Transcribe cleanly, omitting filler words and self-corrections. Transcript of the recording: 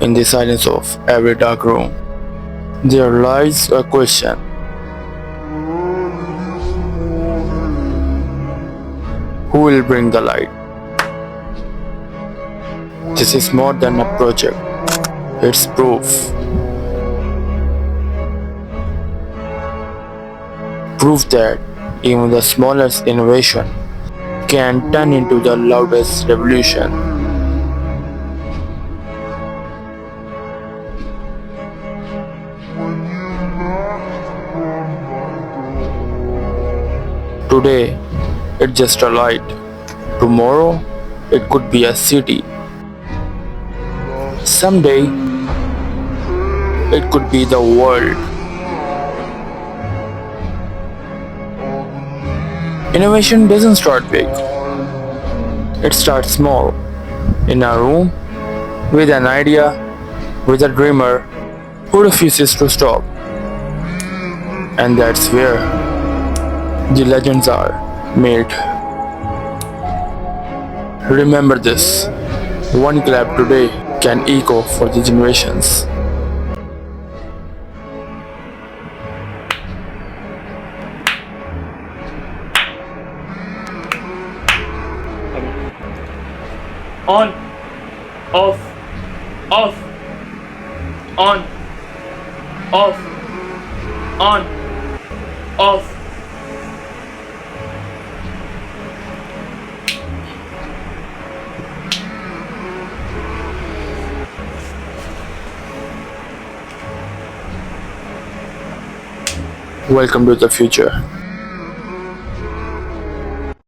In the silence of every dark room, there lies a question. Who will bring the light? This is more than a project. It's proof. Proof that even the smallest innovation can turn into the loudest revolution. Today, it's just a light. Tomorrow, it could be a city. Someday, it could be the world. Innovation doesn't start big. It starts small. In a room, with an idea, with a dreamer who refuses to stop. And that's where the legends are made. Remember this, one clap today can echo for the generations. On, off, off, on, off, on, off. Welcome to the future.